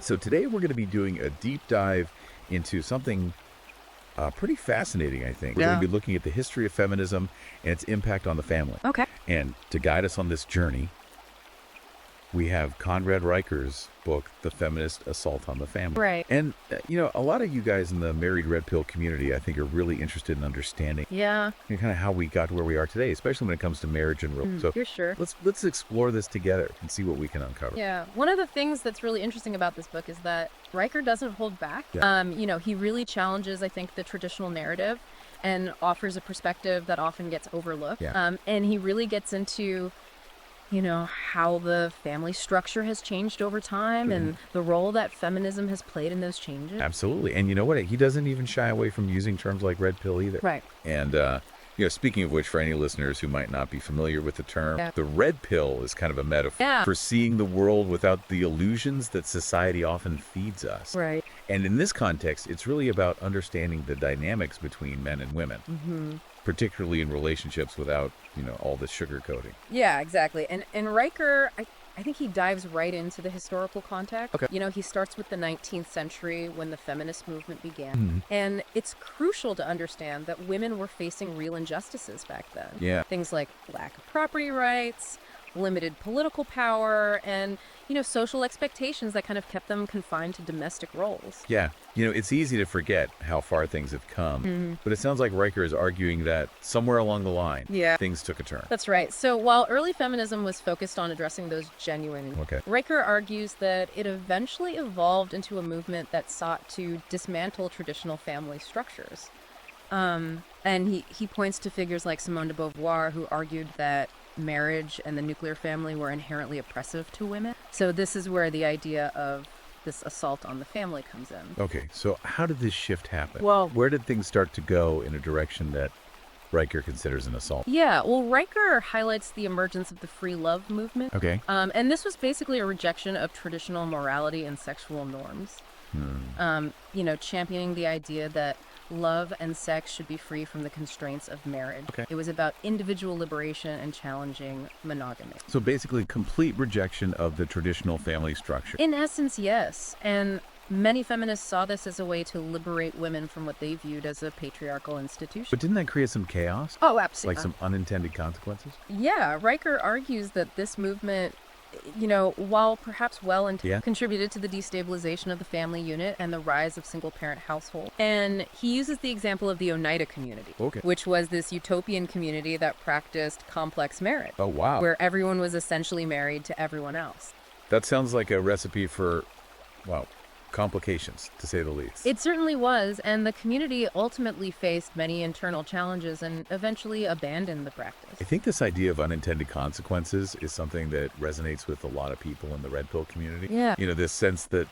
right, so today we're going to be doing a deep dive into something pretty fascinating, I think. We're going to be looking at the history of feminism and its impact on the family. Okay. And to guide us on this journey, we have Conrad Riker's book, The Feminist Assault on the Family. Right. And, a lot of you guys in the married red pill community, I think, are really interested in understanding kind of how we got to where we are today, especially when it comes to marriage and so you're sure. let's explore this together and see what we can uncover. Yeah. One of the things that's really interesting about this book is that Riker doesn't hold back. Yeah. He really challenges, I think, the traditional narrative and offers a perspective that often gets overlooked. Yeah. And he really gets into how the family structure has changed over time and the role that feminism has played in those changes. Absolutely. And you know what? He doesn't even shy away from using terms like red pill either. Right. And, speaking of which, for any listeners who might not be familiar with the term, the red pill is kind of a metaphor for seeing the world without the illusions that society often feeds us. Right. And in this context, it's really about understanding the dynamics between men and women, particularly in relationships without, all the sugarcoating. Yeah, exactly. And Riker, I think he dives right into the historical context. Okay. He starts with the 19th century when the feminist movement began. And it's crucial to understand that women were facing real injustices back then. Yeah. Things like lack of property rights, limited political power, and, social expectations that kind of kept them confined to domestic roles. Yeah. It's easy to forget how far things have come, but it sounds like Riker is arguing that somewhere along the line, things took a turn. That's right. So while early feminism was focused on addressing those genuine, Riker argues that it eventually evolved into a movement that sought to dismantle traditional family structures. And he points to figures like Simone de Beauvoir, who argued that marriage and the nuclear family were inherently oppressive to women. So this is where the idea of this assault on the family comes in. Okay, so how did this shift happen? Well, where did things start to go in a direction that Riker considers an assault? Yeah, well, Riker highlights the emergence of the free love movement. Okay. And this was basically a rejection of traditional morality and sexual norms. Championing the idea that love and sex should be free from the constraints of marriage. Okay. It was about individual liberation and challenging monogamy. So basically, complete rejection of the traditional family structure. In essence, yes. And many feminists saw this as a way to liberate women from what they viewed as a patriarchal institution. But didn't that create some chaos? Oh, absolutely. Like some unintended consequences? Yeah, Riker argues that this movement, while perhaps contributed to the destabilization of the family unit and the rise of single-parent households. And he uses the example of the Oneida community, which was this utopian community that practiced complex marriage. Oh, wow. Where everyone was essentially married to everyone else. That sounds like a recipe for, complications, to say the least. It certainly was, and the community ultimately faced many internal challenges and eventually abandoned the practice. I think this idea of unintended consequences is something that resonates with a lot of people in the red pill community. Yeah. This sense that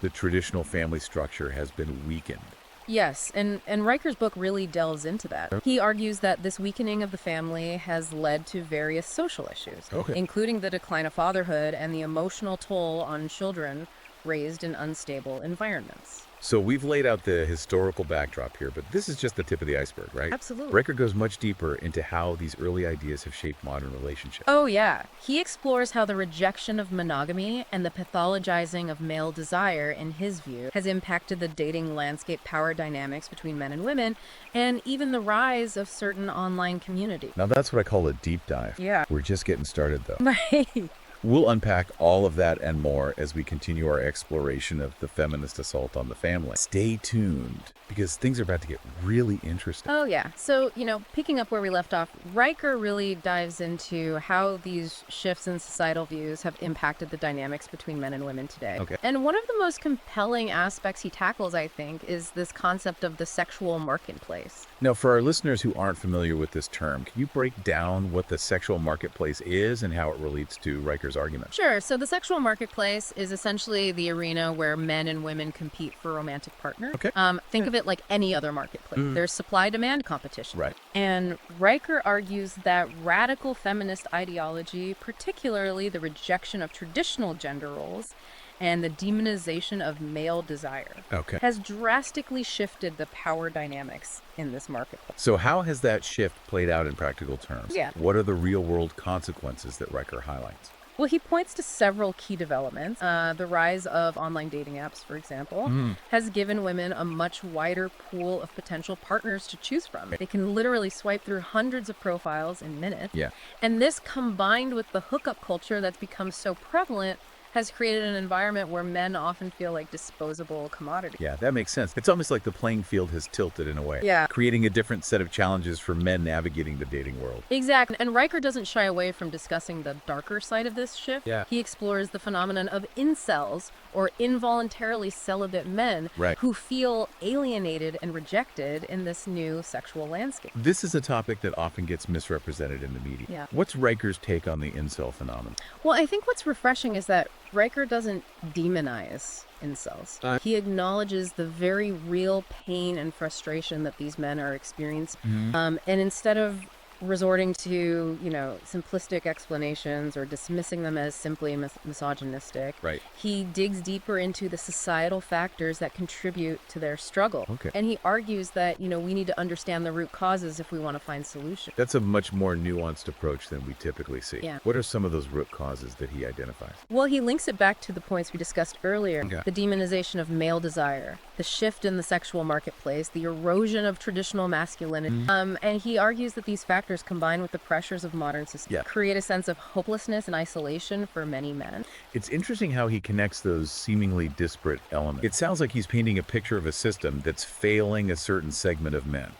the traditional family structure has been weakened. Yes, and Riker's book really delves into that. He argues that this weakening of the family has led to various social issues, including the decline of fatherhood and the emotional toll on children raised in unstable environments. So we've laid out the historical backdrop here, but this is just the tip of the iceberg, right? Absolutely. Riker goes much deeper into how these early ideas have shaped modern relationships. Oh, yeah. He explores how the rejection of monogamy and the pathologizing of male desire, in his view, has impacted the dating landscape power dynamics between men and women, and even the rise of certain online communities. Now that's what I call a deep dive. Yeah. We're just getting started, though. Right. We'll unpack all of that and more as we continue our exploration of the feminist assault on the family. Stay tuned, because things are about to get really interesting. Oh, yeah. So, picking up where we left off, Riker really dives into how these shifts in societal views have impacted the dynamics between men and women today. Okay. And one of the most compelling aspects he tackles, I think, is this concept of the sexual marketplace. Now, for our listeners who aren't familiar with this term, can you break down what the sexual marketplace is and how it relates to Riker's argument? Sure. So the sexual marketplace is essentially the arena where men and women compete for romantic partners. Okay. Think of it like any other marketplace. There's supply-demand competition. Right. And Riker argues that radical feminist ideology, particularly the rejection of traditional gender roles and the demonization of male desire, has drastically shifted the power dynamics in this marketplace. So how has that shift played out in practical terms? Yeah. What are the real-world consequences that Riker highlights? Well, he points to several key developments. The rise of online dating apps, for example, has given women a much wider pool of potential partners to choose from. They can literally swipe through hundreds of profiles in minutes. Yeah. And this, combined with the hookup culture that's become so prevalent, has created an environment where men often feel like disposable commodities. Yeah, that makes sense. It's almost like the playing field has tilted in a way. Yeah. Creating a different set of challenges for men navigating the dating world. Exactly. And Riker doesn't shy away from discussing the darker side of this shift. Yeah. He explores the phenomenon of incels, or involuntarily celibate men, Right. who feel alienated and rejected in this new sexual landscape. This is a topic that often gets misrepresented in the media. Yeah. What's Riker's take on the incel phenomenon? Well, I think what's refreshing is that Riker doesn't demonize incels. He acknowledges the very real pain and frustration that these men are experiencing. And instead of resorting to, simplistic explanations or dismissing them as simply misogynistic, Right. he digs deeper into the societal factors that contribute to their struggle. Okay. And he argues that, we need to understand the root causes if we want to find solutions. That's a much more nuanced approach than we typically see. Yeah. What are some of those root causes that he identifies? Well, he links it back to the points we discussed earlier. Okay. The demonization of male desire, the shift in the sexual marketplace, the erosion of traditional masculinity. And he argues that these factors, combined with the pressures of modern society, create a sense of hopelessness and isolation for many men. It's interesting how he connects those seemingly disparate elements. It sounds like he's painting a picture of a system that's failing a certain segment of men.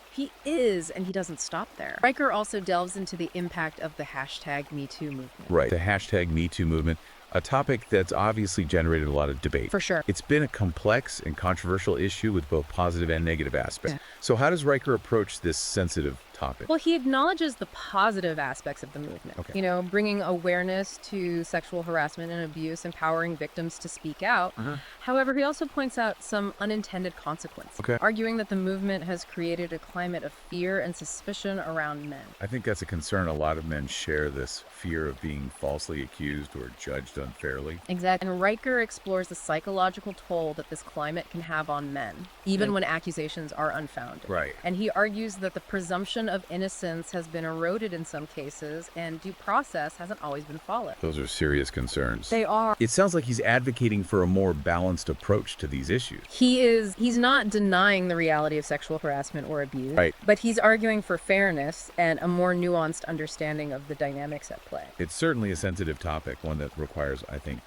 He is, and he doesn't stop there. Riker also delves into the impact of the #MeToo movement. Right. The #MeToo movement, a topic that's obviously generated a lot of debate. For sure. It's been a complex and controversial issue with both positive and negative aspects. Yeah. So how does Riker approach this sensitive topic? Well, he acknowledges the positive aspects of the movement. Okay. Bringing awareness to sexual harassment and abuse, empowering victims to speak out. However, he also points out some unintended consequences, arguing that the movement has created a climate of fear and suspicion around men. I think that's a concern. A lot of men share this fear of being falsely accused or judged unfairly. Exactly. And Riker explores the psychological toll that this climate can have on men, even when accusations are unfounded. Right. And he argues that the presumption of innocence has been eroded in some cases, and due process hasn't always been followed. Those are serious concerns. They are. It sounds like he's advocating for a more balanced approach to these issues. He's not denying the reality of sexual harassment or abuse, Right. but he's arguing for fairness and a more nuanced understanding of the dynamics at play. It's certainly a sensitive topic, one that requires, I think,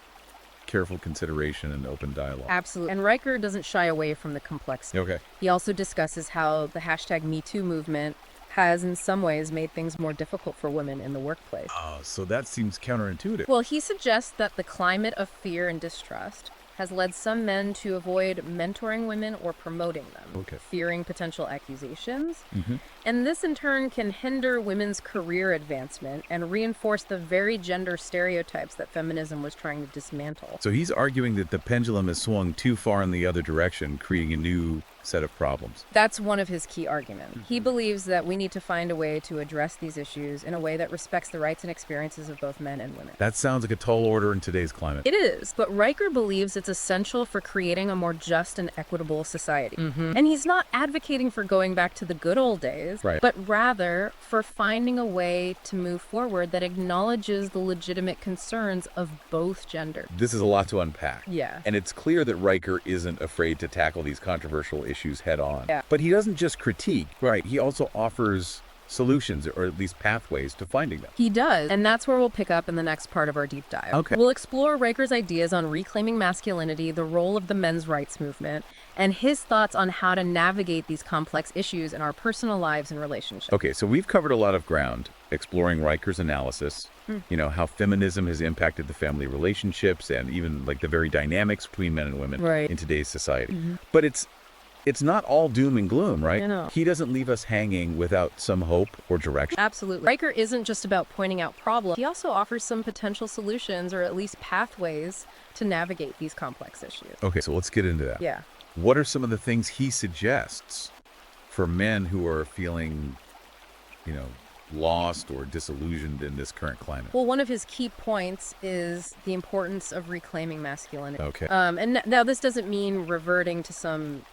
careful consideration and open dialogue. Absolutely. And Riker doesn't shy away from the complexity. Okay. He also discusses how the #MeToo movement has in some ways made things more difficult for women in the workplace. Oh, so that seems counterintuitive. Well, he suggests that the climate of fear and distrust has led some men to avoid mentoring women or promoting them, fearing potential accusations. And this in turn can hinder women's career advancement and reinforce the very gender stereotypes that feminism was trying to dismantle. So he's arguing that the pendulum has swung too far in the other direction, creating a new set of problems. That's one of his key arguments. He believes that we need to find a way to address these issues in a way that respects the rights and experiences of both men and women. That sounds like a tall order in today's climate. It is, but Riker believes it's essential for creating a more just and equitable society. And he's not advocating for going back to the good old days, but rather for finding a way to move forward that acknowledges the legitimate concerns of both genders. This is a lot to unpack. Yeah. And it's clear that Riker isn't afraid to tackle these controversial issues head on. Yeah. But he doesn't just critique, right? He also offers solutions, or at least pathways to finding them. He does, and that's where we'll pick up in the next part of our deep dive. Okay. We'll explore Riker's ideas on reclaiming masculinity, the role of the men's rights movement, and his thoughts on how to navigate these complex issues in our personal lives and relationships. Okay, so we've covered a lot of ground, exploring Riker's analysis, how feminism has impacted the family relationships and even like the very dynamics between men and women in today's society. But it's not all doom and gloom, right? No. He doesn't leave us hanging without some hope or direction. Absolutely. Riker isn't just about pointing out problems. He also offers some potential solutions, or at least pathways, to navigate these complex issues. Okay, so let's get into that. Yeah. What are some of the things he suggests for men who are feeling, lost or disillusioned in this current climate? Well, one of his key points is the importance of reclaiming masculinity. Okay. And now this doesn't mean reverting to some,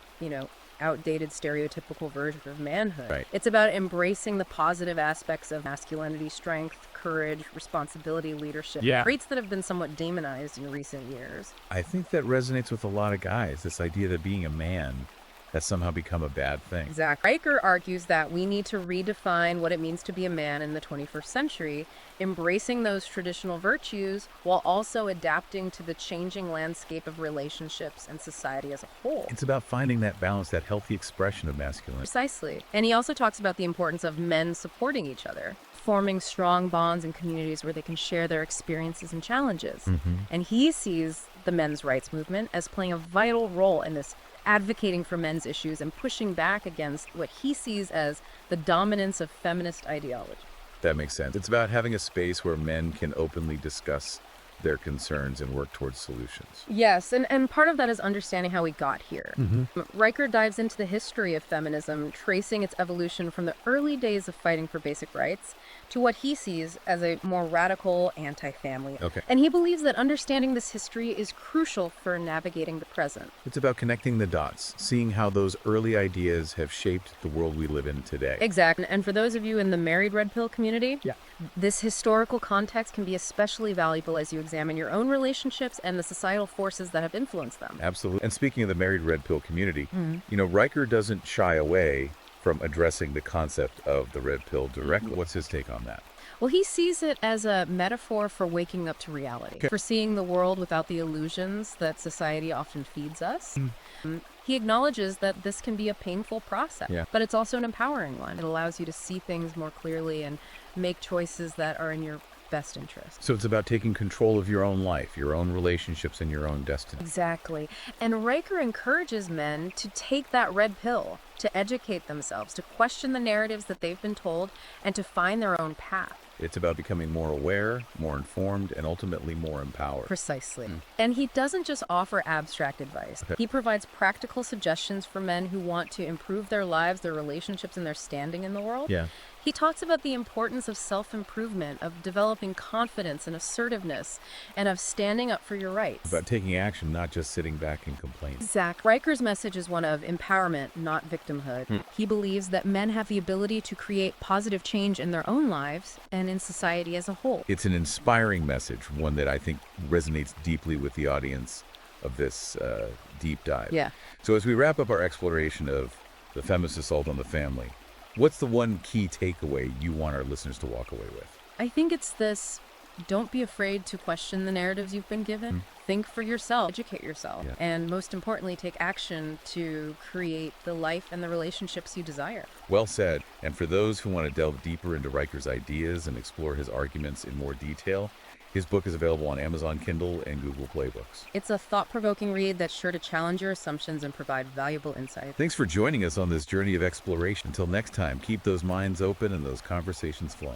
outdated stereotypical version of manhood. Right. It's about embracing the positive aspects of masculinity, strength, courage, responsibility, leadership, traits that have been somewhat demonized in recent years. I think that resonates with a lot of guys, this idea that being a man has somehow become a bad thing. Exactly. Riker argues that we need to redefine what it means to be a man in the 21st century, embracing those traditional virtues while also adapting to the changing landscape of relationships and society as a whole. It's about finding that balance, that healthy expression of masculinity. Precisely. And he also talks about the importance of men supporting each other, forming strong bonds in communities where they can share their experiences and challenges. And he sees the men's rights movement as playing a vital role in this, advocating for men's issues and pushing back against what he sees as the dominance of feminist ideology. That makes sense. It's about having a space where men can openly discuss their concerns and work towards solutions. Yes, and part of that is understanding how we got here. Riker dives into the history of feminism, tracing its evolution from the early days of fighting for basic rights to what he sees as a more radical anti-family. And he believes that understanding this history is crucial for navigating the present. It's about connecting the dots, seeing how those early ideas have shaped the world we live in today. Exactly. And for those of you in the married red pill community, this historical context can be especially valuable as you examine your own relationships and the societal forces that have influenced them. Absolutely. And speaking of the married red pill community, you know, Riker doesn't shy away from addressing the concept of the red pill directly. What's his take on that? Well, he sees it as a metaphor for waking up to reality, for seeing the world without the illusions that society often feeds us. He acknowledges that this can be a painful process, but it's also an empowering one. It allows you to see things more clearly and make choices that are in your best interest. So it's about taking control of your own life, your own relationships, and your own destiny. Exactly. And Riker encourages men to take that red pill, to educate themselves, to question the narratives that they've been told, and to find their own path. It's about becoming more aware, more informed, and ultimately more empowered. Precisely. And he doesn't just offer abstract advice. He provides practical suggestions for men who want to improve their lives, their relationships, and their standing in the world. He talks about the importance of self-improvement, of developing confidence and assertiveness, and of standing up for your rights. About taking action, not just sitting back and complaining. Exactly. Riker's message is one of empowerment, not victimhood. He believes that men have the ability to create positive change in their own lives and in society as a whole. It's an inspiring message, one that I think resonates deeply with the audience of this deep dive. So as we wrap up our exploration of the feminist assault on the family, what's the one key takeaway you want our listeners to walk away with? I think it's this: don't be afraid to question the narratives you've been given. Think for yourself, educate yourself, and most importantly, take action to create the life and the relationships you desire. Well said. And for those who want to delve deeper into Riker's ideas and explore his arguments in more detail, his book is available on Amazon Kindle and Google Play Books. It's a thought-provoking read that's sure to challenge your assumptions and provide valuable insight. Thanks for joining us on this journey of exploration. Until next time, keep those minds open and those conversations flowing.